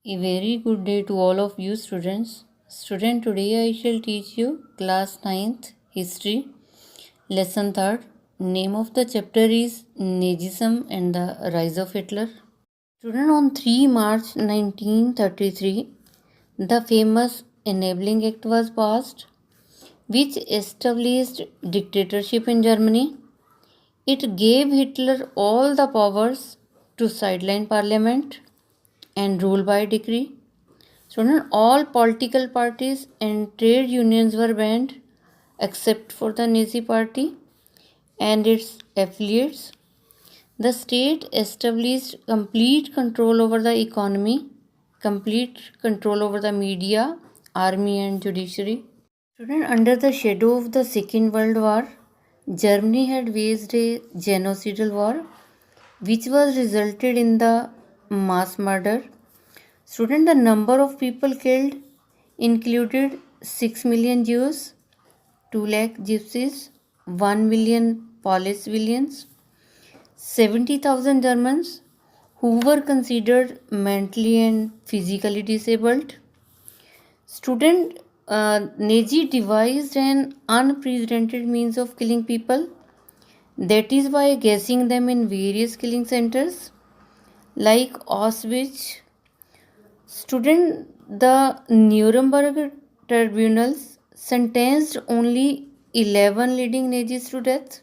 A very good day to all of you students. Today I shall teach you class 9th history lesson 3rd. Name of the chapter is Nazism and the rise of Hitler. Student, on 3 March 1933, the famous Enabling Act was passed, which established dictatorship in Germany. It gave Hitler all the powers to sideline parliament and rule by decree. Student, all political parties and trade unions were banned except for the Nazi Party and its affiliates. The state established complete control over the economy, complete control over the media, army and judiciary. Student, under the shadow of the Second World War, Germany had waged a genocidal war which was resulted in the mass murder. Student, the number of people killed included 6 million Jews, 2 lakh gypsies, 1 million Polish civilians, 70,000 Germans who were considered mentally and physically disabled. Student, Nazi devised an unprecedented means of killing people, that is by gassing them in various killing centers like Auschwitz. Student, the Nuremberg tribunals sentenced only 11 leading Nazis to death.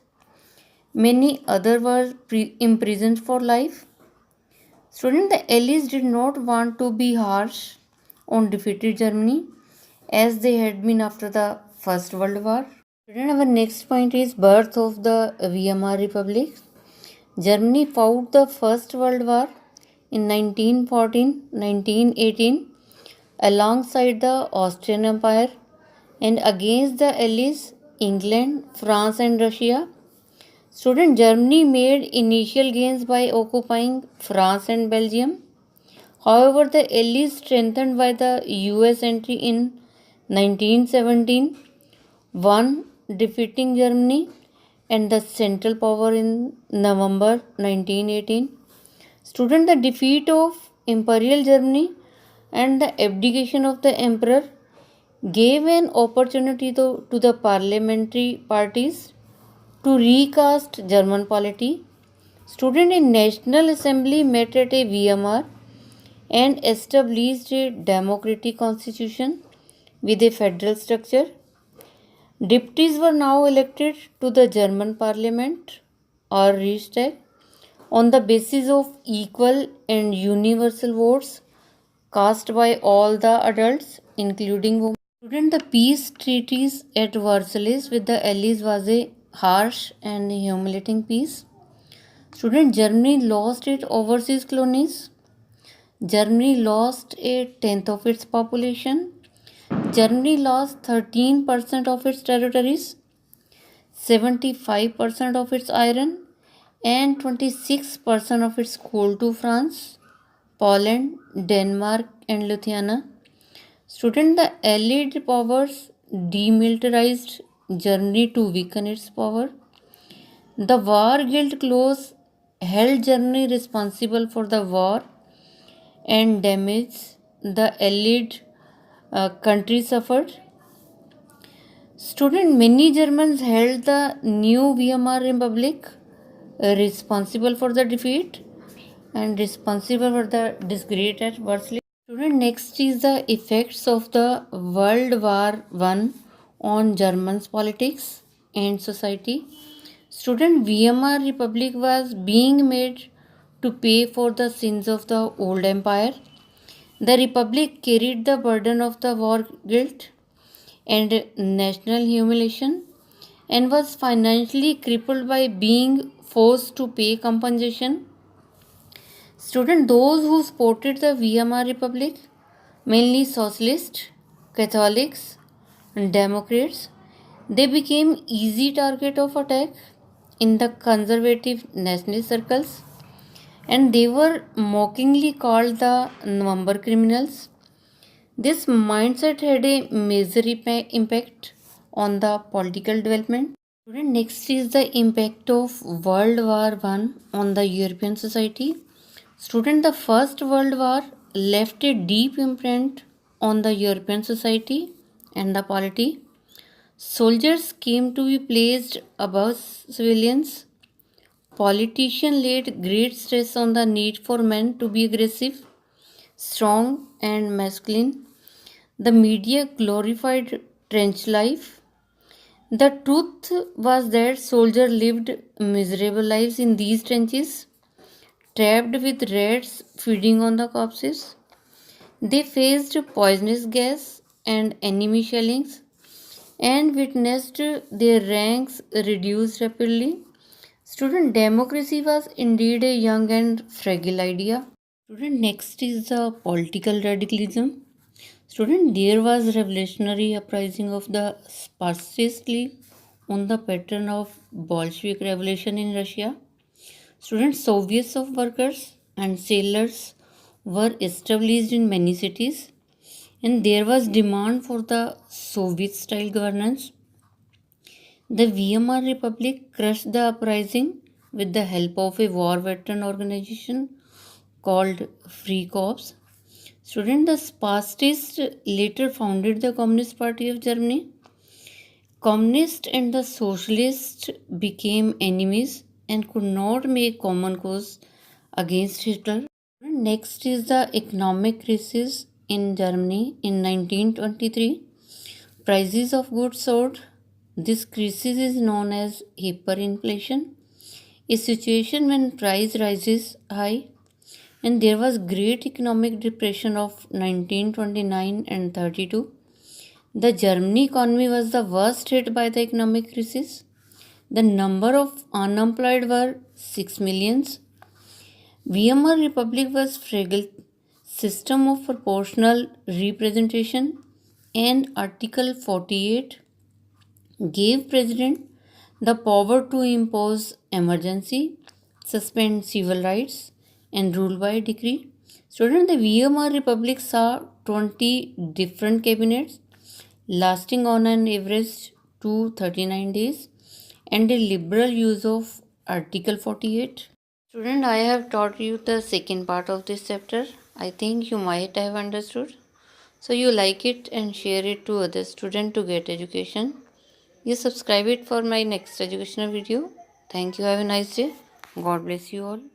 Many others were imprisoned for life. Student, the Allies did not want to be harsh on defeated Germany as they had been after the First World War. Student, our next point is birth of the Weimar Republic. Germany fought the First World War in 1914-1918 alongside the Austrian Empire and against the Allies, England, France and Russia. Student, Germany made initial gains by occupying France and Belgium. However, the Allies, strengthened by the US entry in 1917, won, defeating Germany and the Central Power in November 1918. Student, the defeat of Imperial Germany and the abdication of the Emperor gave an opportunity to the parliamentary parties to recast German polity. Student, in National Assembly met at a Weimar and established a democratic constitution with a federal structure. Deputies were now elected to the German parliament or Reichstag on the basis of equal and universal votes cast by all the adults, including women. Student, the peace treaties at Versailles with the Allies was a harsh and humiliating peace. Student, Germany lost its overseas colonies. Germany lost a tenth of its population. Germany lost 13% of its territories, 75% of its iron, and 26% of its coal to France, Poland, Denmark, and Lithuania. Student, the Allied powers demilitarized Germany to weaken its power. The war guilt clause held Germany responsible for the war and damage the Allied countries suffered. Student, many Germans held the new Weimar Republic responsible for the defeat and responsible for the disgrace at Versailles. Student, next is the effects of the World War I on Germans' politics and society. Student, Weimar Republic was being made to pay for the sins of the old empire. The Republic carried the burden of the war guilt and national humiliation and was financially crippled by being forced to pay compensation. Student, those who supported the Weimar Republic, mainly socialists, Catholics, and Democrats, they became easy target of attack in the conservative nationalist circles, and they were mockingly called the November criminals. This mindset had a major impact on the political development. Student, next is the impact of World War I on the European society. Student, the First World War left a deep imprint on the European society and the polity. Soldiers came to be placed above civilians. Politicians laid great stress on the need for men to be aggressive, strong, and masculine. The media glorified trench life. The truth was that soldiers lived miserable lives in these trenches, trapped with rats feeding on the corpses. They faced poisonous gas and enemy shellings and witnessed their ranks reduced rapidly. Student democracy was indeed a young and fragile idea. Student, next is the political radicalism. Student, there was revolutionary uprising of the Spartacist League on the pattern of Bolshevik revolution in Russia. Student, Soviets of workers and sailors were established in many cities, and there was demand for the Soviet style governance. The Weimar Republic crushed the uprising with the help of a war veteran organization called Free Corps. Student, the Spastist later founded the Communist Party of Germany. Communists and the Socialists became enemies and could not make common cause against Hitler. Next is the economic crisis in Germany in 1923. Prices of goods soared. This crisis is known as hyperinflation, a situation when price rises high, and there was great economic depression of 1929 and 32. The Germany economy was the worst hit by the economic crisis. The number of unemployed were 6 millions. Weimar Republic was fragile system of proportional representation, and Article 48 gave president the power to impose emergency, suspend civil rights, and rule by decree. Student, the Weimar Republic saw 20 different cabinets lasting on an average to 39 days and a liberal use of Article 48. Student, I have taught you the second part of this chapter. I think you might have understood. So you like it and share it to other students to get education. You subscribe it for my next educational video. Thank you. Have a nice day. God bless you all.